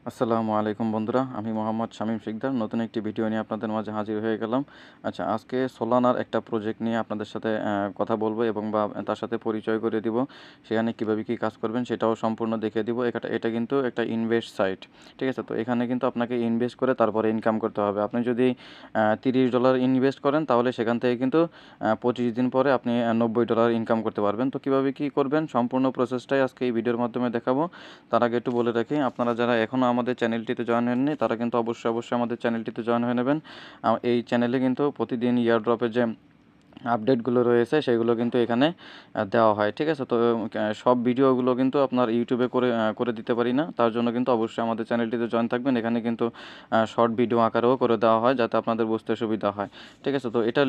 আসসালামু আলাইকুম বন্ধুরা, আমি মোহাম্মদ শামীম শিকদার নতুন একটি ভিডিও নিয়ে আপনাদের মাঝে হাজির হয়ে গেলাম। আচ্ছা, আজকে সোলানার একটা প্রজেক্ট নিয়ে আপনাদের সাথে কথা বলবো এবং তার সাথে পরিচয় করে দিব। সেখানে কিভাবে কি কাজ করবেন সেটাও সম্পূর্ণ দেখিয়ে দিব। এটা কিন্তু একটা ইনভেস্ট সাইট, ঠিক আছে? তো এখানে কিন্তু আপনাকে ইনভেস্ট করে তারপরে ইনকাম করতে হবে। আপনি যদি $30 ইনভেস্ট করেন তাহলে সেখান থেকে কিন্তু 25 দিন পরে আপনি $90 ইনকাম করতে পারবেন। তো কিভাবে কি করবেন সম্পূর্ণ প্রসেসটাই আজকে এই ভিডিওর মাধ্যমে দেখাবো। তার আগে একটু বলে রাখি, আপনারা যারা এখনও আমাদের চ্যানেলটিতে জয়েন হননি তারা কিন্তু অবশ্যই আমাদের চ্যানেলটিতে জয়েন হয়ে নেবেন। এই চ্যানেলে কিন্তু প্রতিদিন ইয়ারড্রপের যে আপডেটগুলো রয়েছে সেগুলো কিন্তু এখানে দেওয়া হয়, ঠিক আছে? তো সব ভিডিওগুলো কিন্তু আপনার ইউটিউবে করে দিতে পারি না, তার জন্য কিন্তু অবশ্যই আমাদের চ্যানেলটিতে জয়েন থাকবেন। এখানে কিন্তু শর্ট ভিডিও আকারেও করে দেওয়া হয় যাতে আপনাদের বুঝতে সুবিধা হয়, ঠিক আছে? তো এটা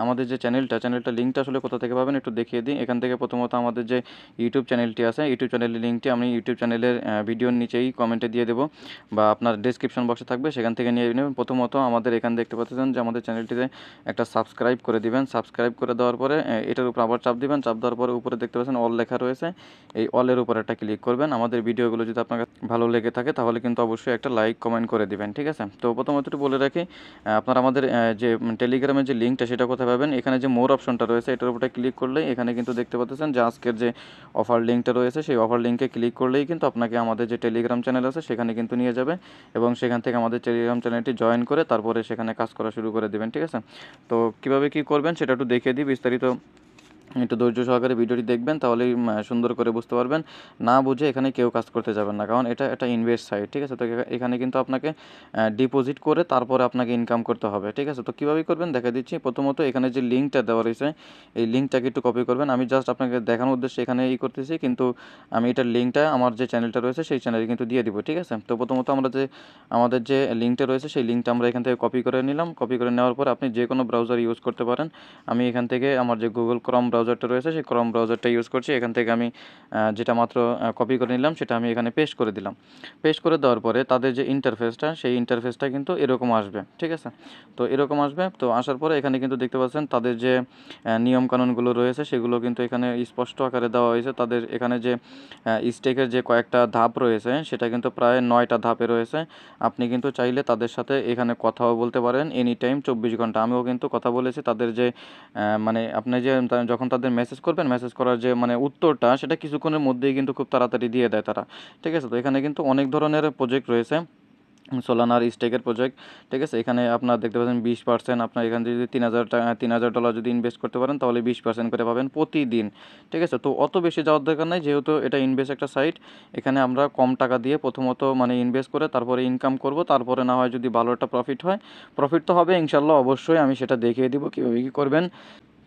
আমাদের যে চ্যানেলটা লিঙ্কটা আসলে কোথা থেকে পাবেন একটু দেখিয়ে দিই। এখান থেকে প্রথমত আমাদের যে ইউটিউব চ্যানেলটি আছে, ইউটিউব চ্যানেলের লিঙ্কটি আমি ইউটিউব চ্যানেলের ভিডিওর নিচেই কমেন্টে দিয়ে দেবো বা আপনার ডেসক্রিপশন বক্সে থাকবে, সেখান থেকে নিয়ে নেবেন। প্রথমত আমাদের এখানে দেখতে পাচ্ছেন যে আমাদের চ্যানেলটিতে একটা সাবস্ক্রাইব করে দিবেন। সাবস্ক্রাইব করে দেওয়ার পরে এটার উপর আবার চাপ দিবেন। চাপ দেওয়ার পরে উপরে দেখতে পাচ্ছেন অল লেখা রয়েছে, এই অলের উপর একটা ক্লিক করবেন। আমাদের ভিডিওগুলো যদি আপনার ভালো লেগে থাকে তাহলে কিন্তু অবশ্যই একটা লাইক কমেন্ট করে দিবেন, ঠিক আছে? তো প্রথমত একটু বলে রাখি, আপনারা আমাদের যে টেলিগ্রামের যে লিঙ্কটা সেটা কোথায় পাবেন, এখানে যে মোর অপশনটা রয়েছে এটার উপরে ক্লিক করলে এখানে কিন্তু দেখতে পাচ্ছেন যে আজকের যে অফার লিঙ্কটা রয়েছে সেই অফার লিঙ্কে ক্লিক করলেই কিন্তু আপনাকে আমাদের যে টেলিগ্রাম চ্যানেল আছে সেখানে কিন্তু নিয়ে যাবে এবং সেখান থেকে আমাদের টেলিগ্রাম চ্যানেলটি জয়েন করে তারপরে সেখানে কাজ করা শুরু করে দেবেন, ঠিক আছে? তো কীভাবে কী করবেন সেটা একটু দেখিয়ে দিই বিস্তারিত। একটু ধৈর্য সহকারে ভিডিওটি দেখবেন তাহলেই সুন্দর করে বুঝতে পারবেন। না বুঝে এখানে কেউ কাজ করতে যাবেন না, কারণ এটা একটা ইনভেস্ট সাইট, ঠিক আছে? তো এখানে কিন্তু আপনাকে ডিপোজিট করে তারপরে আপনাকে ইনকাম করতে হবে, ঠিক আছে? তো কীভাবে করবেন দেখা দিচ্ছি। প্রথমত এখানে যে লিঙ্কটা দেওয়া রয়েছে এই লিঙ্কটাকে একটু কপি করবেন। আমি জাস্ট আপনাকে দেখানোর উদ্দেশ্যে এখানে করতেছি, কিন্তু আমি এটার লিঙ্কটা আমার যে চ্যানেলটা রয়েছে সেই চ্যানেলে কিন্তু দিয়ে দিব, ঠিক আছে? তো প্রথমত আমাদের যে লিঙ্কটা রয়েছে সেই লিঙ্কটা আমরা এখান থেকে কপি করে নিলাম। কপি করে নেওয়ার পর আপনি যে কোনো ব্রাউজার ইউজ করতে পারেন। আমি এখান থেকে আমার যে গুগল ক্রম ব্রাউজারটা রয়েছে সেই ক্রম ব্রাউজারটা ইউজ করছি। এখান থেকে আমি যেটা মাত্র কপি করে নিলাম সেটা আমি এখানে পেস্ট করে দিলাম। পেস্ট করে দেওয়ার পরে তাদের যে ইন্টারফেসটা সেই ইন্টারফেসটা কিন্তু এরকম আসবে, ঠিক আছে? তো এরকম আসবে। তো আসার পরে এখানে কিন্তু দেখতে পাচ্ছেন তাদের যে নিয়মকানুনগুলো রয়েছে সেগুলো কিন্তু এখানে স্পষ্ট আকারে দেওয়া হয়েছে। তাদের এখানে যে স্টেকের যে কয়েকটা ধাপ রয়েছে সেটা কিন্তু প্রায় 9টা ধাপে রয়েছে। আপনি কিন্তু চাইলে তাদের সাথে এখানে কথাও বলতে পারেন এনি টাইম 24 ঘন্টা। আমিও কিন্তু কথা বলেছি তাদের যে মানে আপনি যে যখন তাদের মেসেজ করবেন, মেসেজ করার যে উত্তরটা সেটা কিছুক্ষণের মধ্যেই কিন্তু খুব তাড়াতাড়ি দিয়ে দেয় তারা, ঠিক আছে? তো এখানে কিন্তু অনেক ধরনের প্রজেক্ট রয়েছে, সোলানার স্টেকের প্রজেক্ট, ঠিক আছে? এখানে আপনার দেখতে পাচ্ছেন 20%, আপনার এখানে যদি $3000 যদি ইনভেস্ট করতে পারেন তাহলে 20% করে পাবেন প্রতিদিন, ঠিক আছে? তো অত বেশি যাওয়ার দরকার নাই, যেহেতু এটা ইনভেস্ট একটা সাইট। এখানে আমরা কম টাকা দিয়ে প্রথমত ইনভেস্ট করে তারপরে ইনকাম করব, তারপরে না হয় যদি ভালো একটা প্রফিট হয়, প্রফিট তো হবে ইনশাল্লাহ, অবশ্যই আমি সেটা দেখিয়ে দিব কীভাবে কী করবেন।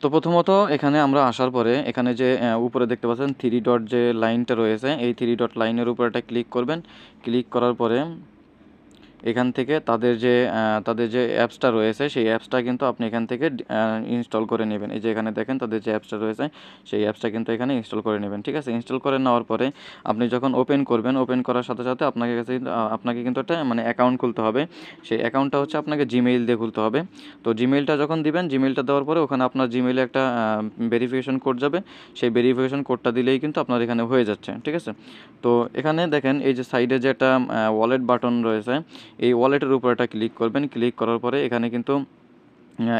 তো প্রথমত এখানে আমরা আসার পরে এখানে যে উপরে দেখতে পাচ্ছেন 3 ডট যে লাইনটা রয়েছে এই 3 ডট লাইনের উপর একটা ক্লিক করবেন। ক্লিক করার পরে এখান থেকে তাদের যে অ্যাপসটা রয়েছে সেই অ্যাপসটা কিন্তু আপনি এখান থেকে ইনস্টল করে নেবেন। এই যে এখানে দেখেন তাদের যে অ্যাপসটা রয়েছে সেই অ্যাপসটা কিন্তু এখানে ইনস্টল করে নেবেন, ঠিক আছে? ইনস্টল করে নেওয়ার পরে আপনি যখন ওপেন করবেন, ওপেন করার সাথে সাথে আপনাকে কিন্তু একটা অ্যাকাউন্ট খুলতে হবে। সেই অ্যাকাউন্টটা হচ্ছে আপনাকে জিমেইল দিয়ে খুলতে হবে। তো জিমেইলটা যখন দিবেন, জিমেইলটা দেওয়ার পরে ওখানে আপনার জিমেইলে একটা ভেরিফিকেশন কোড যাবে। সেই ভেরিফিকেশন কোডটা দিলেই কিন্তু আপনার এখানে হয়ে যাচ্ছে, ঠিক আছে? তো এখানে দেখেন এই যে সাইডে যে একটা ওয়ালেট বাটন রয়েছে, এই ওয়ালেটের উপর একটা ক্লিক করবেন। ক্লিক করার পরে এখানে কিন্তু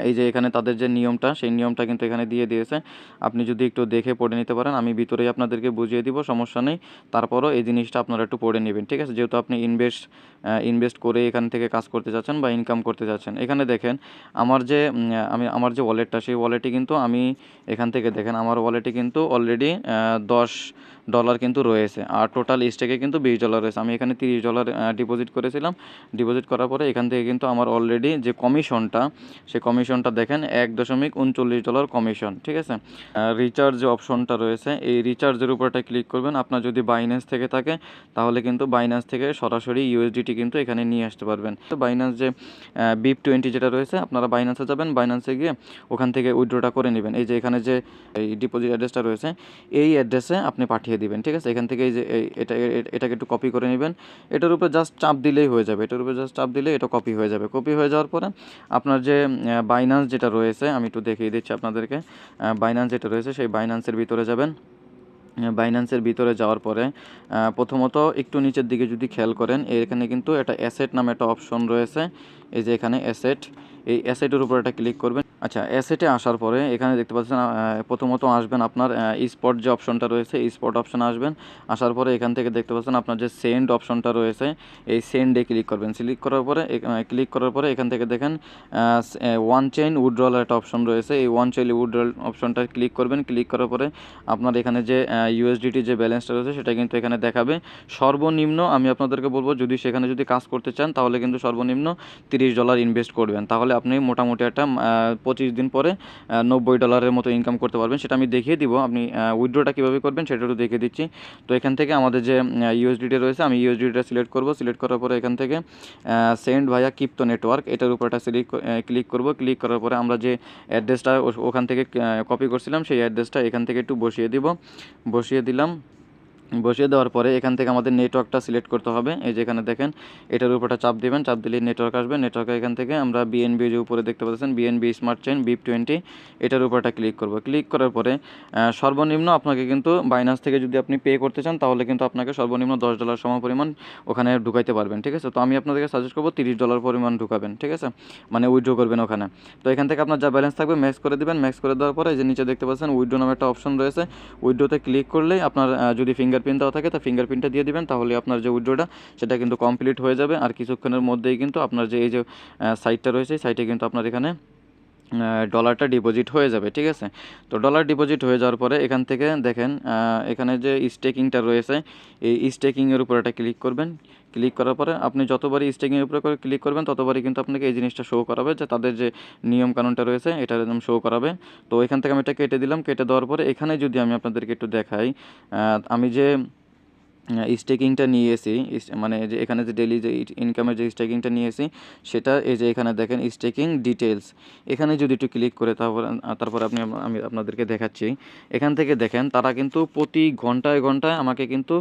এই যে এখানে তাদের যে নিয়মটা সেই নিয়মটা কিন্তু এখানে দিয়ে দিয়েছে। আপনি যদি একটু দেখে পড়ে নিতে পারেন, আমি ভিতরেই আপনাদেরকে বুঝিয়ে দিব, সমস্যা নেই। তারপরও এই জিনিসটা আপনারা একটু পড়ে নেবেন, ঠিক আছে? যেহেতু আপনি ইনভেস্ট করে এখান থেকে কাজ করতে যাচ্ছেন বা ইনকাম করতে যাচ্ছেন। এখানে দেখেন আমার যে ওয়ালেটটা সেই ওয়ালেটে কিন্তু আমি এখান থেকে দেখেন আমার ওয়ালেটে কিন্তু অলরেডি $10 কিন্তু রয়েছে, আর টোটাল স্টেকে কিন্তু $20 রয়েছে। আমি এখানে $30 ডিপোজিট করেছিলাম। ডিপোজিট করার পরে এখান থেকে কিন্তু আমার অলরেডি যে কমিশনটা সেই কমিশনটা দেখেন $1.39 কমিশন, ঠিক আছে? রিচার্জ যে অপশনটা রয়েছে এই রিচার্জের উপর একটা ক্লিক করবেন। আপনার যদি বাইন্যান্স থেকে থাকে তাহলে কিন্তু বাইন্যান্স থেকে সরাসরি ইউএসডিটি কিন্তু এখানে নিয়ে আসতে পারবেন। তো বাইন্যান্স যে BIP20 যেটা রয়েছে, আপনারা বাইন্যান্সে যাবেন, বাইন্যান্সে গিয়ে ওখান থেকে উইথড্রটা করে নেবেন। এই যে এখানে যে এই ডিপোজিট অ্যাড্রেসটা রয়েছে এই অ্যাড্রেসে আপনি পাঠিয়ে দিবেন, ঠিক আছে? এখান থেকে এই যে এটাকে একটু কপি করে নেবেন। এটার উপরে জাস্ট চাপ দিলেই হয়ে যাবে, এটার উপরে জাস্ট চাপ দিলে এটা কপি হয়ে যাবে। কপি হয়ে যাওয়ার পরে আপনার যে বাইন্যান্স যেটা রয়েছে আমি একটু দেখিয়ে দিচ্ছি আপনাদেরকে। বাইন্যান্স যেটা রয়েছে সেই বাইন্যান্সের ভিতরে যাবেন। বাইন্যান্সের ভিতরে যাওয়ার পরে প্রথমত একটু নিচের দিকে যদি খেয়াল করেন, এখানে কিন্তু একটা অ্যাসেট নামে একটা অপশন রয়েছে। এই যে এখানে অ্যাসেট, এই অ্যাসেটের উপর একটা ক্লিক করবেন। আচ্ছা, অ্যাসেটে আসার পরে এখানে দেখতে পাচ্ছেন প্রথমত আসবেন আপনার স্পট যে অপশনটা রয়েছে, স্পট অপশনে আসবেন। আসার পরে এখান থেকে দেখতে পাচ্ছেন আপনার যে সেন্ড অপশনটা রয়েছে, এই সেন্ডে ক্লিক করবেন। ক্লিক করার পরে এখান থেকে দেখেন ওয়ান চেইন উইথড্রয়াল একটা অপশন রয়েছে। এই ওয়ান চেইন উইথড্রয়াল অপশনটা ক্লিক করবেন। ক্লিক করার পরে আপনার এখানে যে ইউএসডিটি যে ব্যালেন্সটা রয়েছে সেটা কিন্তু এখানে দেখাবে। সর্বনিম্ন আমি আপনাদেরকে বলবো, যদি সেখানে যদি কাজ করতে চান তাহলে কিন্তু সর্বনিম্ন $30 ইনভেস্ট করবেন। তাহলে আপনি মোটামুটি একটা 25 দিন পরে $90 মতো ইনকাম করতে পারবেন। সেটা আমি দেখিয়ে দিব। আপনি উইথড্রটা কীভাবে করবেন সেটা একটু দেখিয়ে দিচ্ছি। তো এখান থেকে আমাদের যে ইউএসডিটি রয়েছে, আমি ইউএসডিটা সিলেক্ট করব। সিলেক্ট করার পরে এখান থেকে সেন্ড ভায়া ক্রিপ্টো নেটওয়ার্ক এটার উপর একটা ক্লিক করব। ক্লিক করার পরে আমরা যে অ্যাড্রেসটা ওখান থেকে কপি করছিলাম সেই অ্যাড্রেসটা এখান থেকে একটু বসিয়ে দিব। বসিয়ে দিলাম। বসিয়ে দেওয়ার পরে এখান থেকে আমাদের নেটওয়ার্কটা সিলেক্ট করতে হবে। এই যে এখানে দেখেন এটার উপরটা চাপ দিবেন, চাপ দিলেই নেটওয়ার্ক আসবে। নেটওয়ার্কে এখান থেকে আমরা বিএনবি যে উপরে দেখতে পাচ্ছেন বিএনবি স্মার্ট চেইন BIP20 এটার উপরটা ক্লিক করব। ক্লিক করার পরে সর্বনিম্ন আপনাকে কিন্তু বাইন্যান্স থেকে যদি আপনি পে করতে চান তাহলে কিন্তু আপনাকে সর্বনিম্ন $10 সমপরিমাণ ওখানে ঢুকাইতে পারবেন, ঠিক আছে। তো আমি আপনাদেরকে সাজেস্ট করবো $30 পরিমাণ ঢুকাবেন, ঠিক আছে, মানে উইথড্র করবেন ওখানে। তো এখান থেকে আপনার যা ব্যালেন্স থাকবে ম্যাক্স করে দিবেন। ম্যাক্স করে দেওয়ার পরে এই যে নিচে দেখতে পাচ্ছেন উইথড্র নামে একটা অপশন রয়েছে। উইথড্রোতে ক্লিক করলেই আপনার যদি ফিঙ্গারপ্রিন্ট দেওয়া থাকে তো ফিঙ্গারপ্রিন্টটা দিয়ে দিবেন, তাহলে আপনার যে উইথড্রোটা সেটা কিন্তু কমপ্লিট হয়ে যাবে। আর কিছুক্ষণের মধ্যেই কিন্তু আপনার যে এই যে সাইটটা রয়েছে সাইটে কিন্তু আপনার এখানে ডলারটা ডিপোজিট হয়ে যাবে, ঠিক আছে। তো ডলার ডিপোজিট হয়ে যাওয়ার পরে এখান থেকে দেখেন এখানে যে স্টেকিংটা রয়েছে এই স্টেকিংয়ের উপর একটা ক্লিক করবেন। ক্লিক করার পরে আপনি যতবারই স্টেকিংয়ের উপরে করে ক্লিক করবেন ততবারই কিন্তু আপনাকে এই জিনিসটা শো করাবে যে তাদের যে নিয়মকানুনটা রয়েছে এটা একদম শো করাবে। তো এখান থেকে আমি এটা কেটে দিলাম। কেটে দেওয়ার পরে এখানে যদি আমি আপনাদেরকে একটু দেখাই, আমি যে স্টেকিংটা নিয়েছি, মানে যে এখানে যে ডেইলি যে ইনকামের যে স্টেকিংটা নিয়েছি সেটা এই যে এখানে দেখেন স্টেকিং ডিটেলস, এখানে যদি একটু ক্লিক করে তারপরে আমি আপনাদেরকে দেখাচ্ছি। এখান থেকে দেখেন তারা কিন্তু প্রতি ঘন্টায় ঘন্টায় আমাকে কিন্তু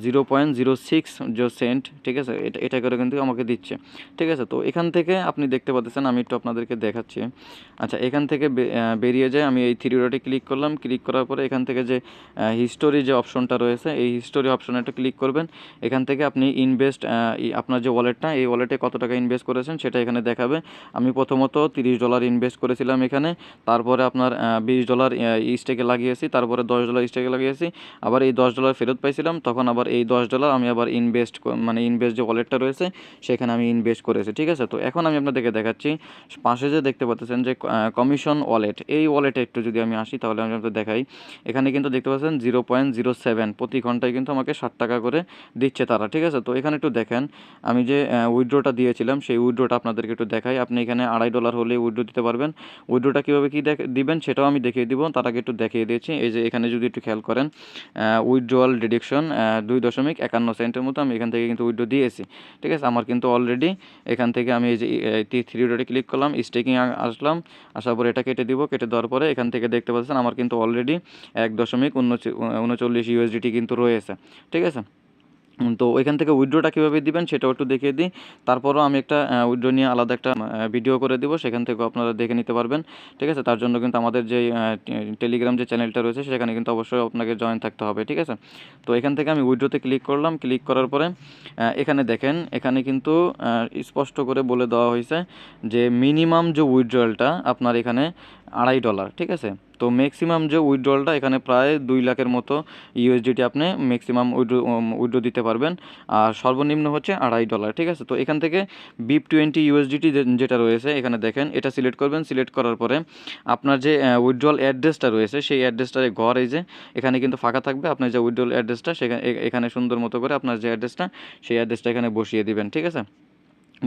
0.06 যে সেন্ট, ঠিক আছে, এটা করে কিন্তু আমাকে দিচ্ছে, ঠিক আছে। তো এখান থেকে আপনি দেখতে পাচ্ছেন, আমি একটু আপনাদেরকে দেখাচ্ছি। আচ্ছা, এখান থেকে বেরিয়ে যায় আমি এই থ্রি ডটে ক্লিক করলাম। ক্লিক করার পরে এখান থেকে যে হিস্টোরি যে অপশনটা রয়েছে এই হিস্টোরি অপশনে একটা ক্লিক করবেন। এখান থেকে আপনি ইনভেস্ট আপনার যে ওয়ালেটটা এই ওয়ালেটে কত টাকা ইনভেস্ট করেছেন সেটা এখানে দেখাবে। আমি প্রথমত $30 ইনভেস্ট করেছিলাম এখানে, তারপরে আপনার $20 স্টেকে লাগিয়েছি, তারপরে $10 স্টেকে লাগিয়েছি, আবার এই $10 ফেরত পাইছিলাম, তখন আবার এই $10 আমি আবার ইনভেস্ট যে ওয়ালেটটা রয়েছে সেখানে আমি ইনভেস্ট করেছি, ঠিক আছে। তো এখন আমি আপনাদেরকে দেখাচ্ছি পাশে যে দেখতে পাচ্ছেন যে কমিশন ওয়ালেট, এই ওয়ালেটে একটু যদি আমি আসি তাহলে আমি আপনাদের দেখাই। এখানে কিন্তু দেখতে পাচ্ছেন 0.07 প্রতি ঘন্টায় কিন্তু আমাকে $60 করে দিচ্ছে তারা, ঠিক আছে। তো এখানে একটু দেখেন আমি যে উইথড্রটা দিয়েছিলাম সেই উইথড্রটা আপনাদেরকে একটু দেখাই। আপনি এখানে $2.5 হলে উইথড্র দিতে পারবেন। উইথড্রটা কীভাবে কী দিবেন সেটাও আমি দেখিয়ে দিব, তার আগে একটু দেখিয়ে দিয়েছি। এই যে এখানে যদি একটু খেয়াল করেন উইথড্রয়াল ডিডাকশন 2.51 সেন্টের মতো আমি এখান থেকে কিন্তু উইথড্র দিয়েছি, ঠিক আছে। আমার কিন্তু অলরেডি এখান থেকে আমি এই যে থ্রি ডটে ক্লিক করলাম, স্টেকিং আসলাম, আসার পরে এটা কেটে দিব। কেটে দেওয়ার পরে এখান থেকে দেখতে পাচ্ছেন আমার কিন্তু অলরেডি 1.39 USDT কিন্তু রয়েছে, ঠিক আছে। তো ওইখান থেকে উইথড্রটা কীভাবে দিবেন সেটাও একটু দেখিয়ে দিই। তারপরও আমি একটা উইথড্র নিয়ে আলাদা একটা ভিডিও করে দিব, সেখান থেকেও আপনারা দেখে নিতে পারবেন, ঠিক আছে। তার জন্য কিন্তু আমাদের যে টেলিগ্রাম যে চ্যানেলটা রয়েছে সেখানে কিন্তু অবশ্যই আপনাকে জয়েন থাকতে হবে, ঠিক আছে। তো এখান থেকে আমি উইথড্রতে ক্লিক করলাম। ক্লিক করার পরে এখানে দেখেন এখানে কিন্তু স্পষ্ট করে বলে দেওয়া হয়েছে যে মিনিমাম যে উইথড্রয়ালটা আপনার এখানে $2.5, ঠিক আছে। তো ম্যাক্সিমাম যে উইথড্রয়ালটা এখানে প্রায় 2 লাখের মতো ইউএসডিটি আপনি ম্যাক্সিমাম উইথড্র দিতে পারবেন, আর সর্বনিম্ন হচ্ছে $2.5, ঠিক আছে। তো এখান থেকে BIP20 USDT যেটা রয়েছে এখানে দেখেন এটা সিলেক্ট করবেন। সিলেক্ট করার পরে আপনার যে উইথড্রয়াল অ্যাড্রেসটা রয়েছে সেই অ্যাড্রেসটার ঘর এই যে এখানে কিন্তু ফাঁকা থাকবে, আপনার যে উইথড্রয়াল অ্যাড্রেসটা সেখানে এখানে সুন্দর মতো করে আপনার যে অ্যাড্রেসটা সেই অ্যাড্রেসটা এখানে বসিয়ে দিবেন, ঠিক আছে।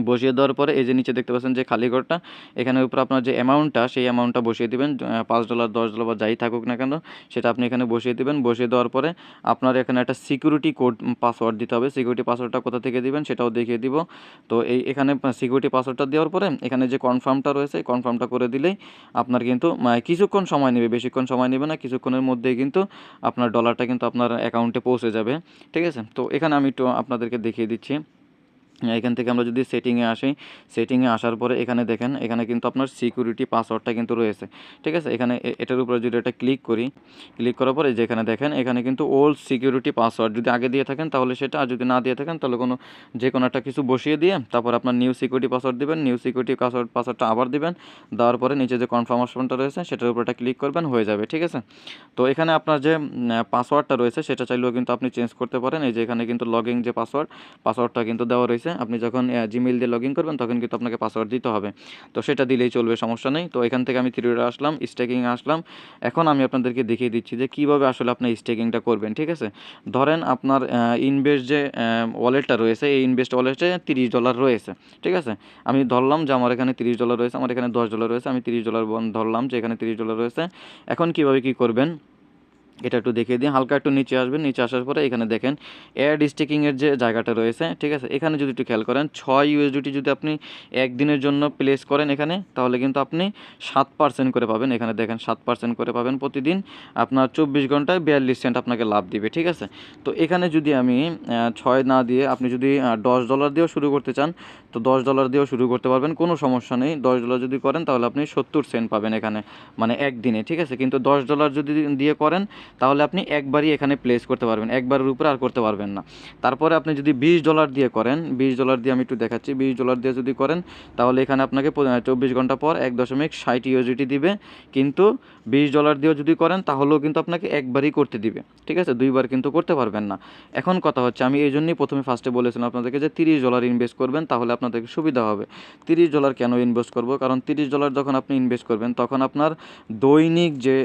বসিয়ে দেওয়ার পরে এই যে নিচে দেখতে পাচ্ছেন যে খালি ঘরটা, এখানের উপর আপনার যে অ্যামাউন্টটা সেই অ্যামাউন্টটা বসিয়ে দিবেন, $5 $10 বা যাই থাকুক না কেন সেটা আপনি এখানে বসিয়ে দিবেন। বসিয়ে দেওয়ার পরে আপনার এখানে একটা সিকিউরিটি কোড পাসওয়ার্ড দিতে হবে। সিকিউরিটি পাসওয়ার্ডটা কোথা থেকে দিবেন সেটাও দেখিয়ে দিব। তো এখানে সিকিউরিটি পাসওয়ার্ডটা দেওয়ার পরে এখানে যে কনফার্মটা রয়েছে এই কনফার্মটা করে দিলেই আপনার কিন্তু কিছুক্ষণ সময় নেবে, বেশিক্ষণ সময় নেবে না, কিছুক্ষণের মধ্যেই কিন্তু আপনার ডলারটা কিন্তু আপনার অ্যাকাউন্টে পৌঁছে যাবে, ঠিক আছে। তো এখানে আমি একটু আপনাদেরকে দেখিয়ে দিচ্ছি। এখান থেকে আমরা যদি সেটিংয়ে আসি, সেটিংয়ে আসার পরে এখানে দেখেন, এখানে কিন্তু আপনার সিকিউরিটি পাসওয়ার্ডটা কিন্তু রয়েছে, ঠিক আছে। এখানে এটার উপরে যদি এটা ক্লিক করি, ক্লিক করার পরে যেখানে দেখেন এখানে কিন্তু ওল্ড সিকিউরিটি পাসওয়ার্ড যদি আগে দিয়ে থাকেন তাহলে সেটা, আর যদি না দিয়ে থাকেন তাহলে যে কোনো একটা কিছু বসিয়ে দিয়ে তারপর আপনার নিউ সিকিউরিটি পাসওয়ার্ড দিবেন, নিউ সিকিউরিটি পাসওয়ার্ডটা আবার দিবেন, দেওয়ার পরে নিচে যে কনফার্ম অপশনটা রয়েছে সেটার উপরে একটা ক্লিক করবেন, হয়ে যাবে, ঠিক আছে। তো এখানে আপনার যে পাসওয়ার্ডটা রয়েছে সেটা চাইলেও কিন্তু আপনি চেঞ্জ করতে পারেন। এই যে এখানে কিন্তু লগইন যে পাসওয়ার্ডটা কিন্তু দেওয়া রয়েছে, আপনি যখন জিমেইল দিয়ে লগ ইন করবেন তখন কিন্তু আপনাকে পাসওয়ার্ড দিতে হবে, তো সেটা দিলেই চলবে, সমস্যা নেই। তো এখান থেকে আমি থ্রিডে আসলাম, স্টেকিংয়ে আসলাম। এখন আমি আপনাদেরকে দেখিয়ে দিচ্ছি যে কীভাবে আসলে আপনি স্টেকিংটা করবেন, ঠিক আছে। ধরেন আপনার ইনভেস্ট যে ওয়ালেটটা রয়েছে, এই ইনভেস্ট ওয়ালেটে $30 রয়েছে, ঠিক আছে। আমি ধরলাম যে আমার এখানে $30 রয়েছে, আমার এখানে $10 রয়েছে, আমি $30 ধরলাম যে এখানে $30 রয়েছে। এখন কীভাবে কী করবেন এটা একটু দেখিয়ে দিই। হালকা একটু নিচে আসবেন, নিচে আসার পরে এখানে দেখেন অ্যাড স্টেকিংয়ের যে জায়গাটা রয়েছে, ঠিক আছে। এখানে যদি একটু খেয়াল করেন 6 USDT যদি আপনি একদিনের জন্য প্লেস করেন এখানে, তাহলে কিন্তু আপনি 7% করে পাবেন। এখানে দেখেন 7% করে পাবেন প্রতিদিন, আপনার 24 ঘন্টায় 42 সেন্ট আপনাকে লাভ দিবে, ঠিক আছে। তো এখানে যদি আমি 6 না দিয়ে আপনি যদি $10 দিয়েও শুরু করতে চান, তো $10 দিয়েও শুরু করতে পারবেন, কোনো সমস্যা নেই। $10 যদি করেন তাহলে আপনি 70 সেন্ট পাবেন এখানে, মানে একদিনে, ঠিক আছে। কিন্তু $10 যদি দিয়ে করেন তাহলে আপনি একবারই এখানে প্লেস করতে পারবেন, একবারের উপরে আর করতে পারবেন না। তারপরে আপনি যদি $20 দিয়ে করেন, $20 দিয়ে আমি একটু দেখাচ্ছি, $20 দিয়ে যদি করেন তাহলে এখানে আপনাকে 24 ঘন্টা পর 1.60 USDT দিবে। কিন্তু $20 দিয়েও যদি করেন তাহলেও কিন্তু আপনাকে একবারই করতে দিবে, ঠিক আছে, দুইবার কিন্তু করতে পারবেন না। এখন কথা হচ্ছে, আমি এই জন্যই প্রথমে ফার্স্টে বলেছিলাম আপনাদেরকে যে $30 ইনভেস্ট করবেন, তাহলে আপনাদেরকে সুবিধা হবে। $30 কেন ইনভেস্ট করব, কারণ $30 যখন আপনি ইনভেস্ট করবেন তখন আপনার দৈনিক যে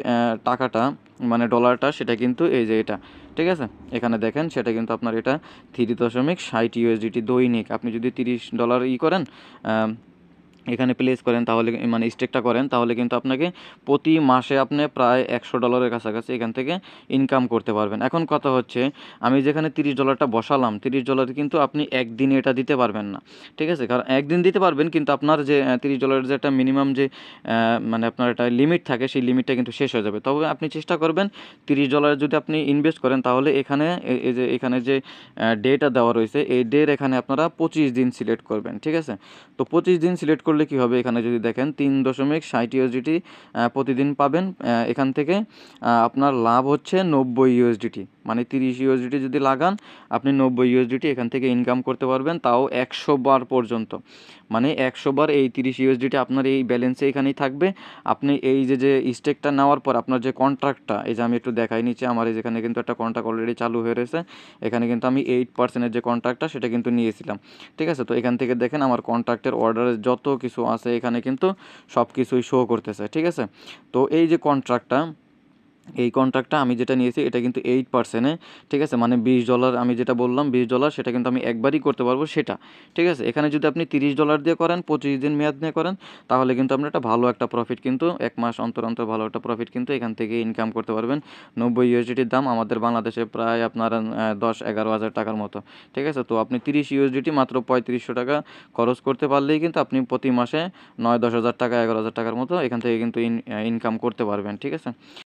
টাকাটা, মানে ডলারটা, সেটা কিন্তু এই যে এটা, ঠিক আছে। এখানে দেখেন সেটা কিন্তু আপনার এটা 3.60 USDT দৈনিক। আপনি যদি $30 করেন, এখানে প্লেস করেন, তাহলে মানে স্টেকটা করেন, তাহলে কিন্তু আপনাকে প্রতি মাসে আপনি প্রায় $100 কাছাকাছি এখান থেকে ইনকাম করতে পারবেন। এখন কথা হচ্ছে, আমি যেখানে $30টা বসালাম, $30 কিন্তু আপনি একদিনে এটা দিতে পারবেন না, ঠিক আছে। কারণ একদিন দিতে পারবেন কিন্তু আপনার যে $30 যে একটা মিনিমাম যে মানে আপনার একটা লিমিট থাকে, সেই লিমিটটা কিন্তু শেষ হয়ে যাবে। তবে আপনি চেষ্টা করবেন $30 যদি আপনি ইনভেস্ট করেন তাহলে এখানে এই যে এখানে যে ডেটা দেওয়া রয়েছে, এই ডের এখানে আপনারা 25 দিন সিলেক্ট করবেন, ঠিক আছে। তো 25 দিন সিলেক্ট করলে কী হবে, এখানে যদি দেখেন 3.60 USDT প্রতিদিন পাবেন। এখান থেকে আপনার লাভ হচ্ছে 90 USDT, মানে 30 USDT যদি লাগান আপনি 90 USDT এখান থেকে ইনকাম করতে পারবেন, তাও 100 বার পর্যন্ত। মানে 100 বার এই 30 USDT আপনার এই ব্যালেন্সে এখানেই থাকবে। আপনি এই যে স্টেকটা নেওয়ার পর আপনার যে কন্ট্রাক্টটা, এই যে আমি একটু দেখাই নিচে, আমার এই যেখানে কিন্তু একটা কন্ট্রাক্ট অলরেডি চালু হয়ে রয়েছে। এখানে কিন্তু আমি 8%-এর যে কন্ট্রাক্টটা সেটা কিন্তু নিয়েছিলাম, ঠিক আছে। তো এখান থেকে দেখেন আমার কন্ট্রাক্টের অর্ডারে যত কিছু আছে এখানে কিন্তু সব কিছুই শো করতেছে, ঠিক আছে। তো এই যে এই কন্ট্রাক্টটা আমি যেটা নিয়েছি এটা কিন্তু 8%-এ, ঠিক আছে। মানে $20 আমি যেটা বললাম $20 সেটা কিন্তু আমি একবারই করতে পারবো সেটা, ঠিক আছে। এখানে যদি আপনি $30 দিয়ে করেন, 25 দিন মেয়াদ নিয়ে করেন, তাহলে কিন্তু আপনি একটা ভালো একটা প্রফিট কিন্তু 1 মাস অন্তর অন্তর ভালো একটা প্রফিট কিন্তু এখান থেকে ইনকাম করতে পারবেন। 90 USDTর দাম আমাদের বাংলাদেশে প্রায় আপনার 10-11 হাজার টাকার মতো, ঠিক আছে। তো আপনি 30 USDT মাত্র 3500 টাকা খরচ করতে পারলেই কিন্তু আপনি প্রতি মাসে 9-10 হাজার টাকা, 11 হাজার টাকার মতো এখান থেকে কিন্তু ইনকাম করতে পারবেন, ঠিক আছে।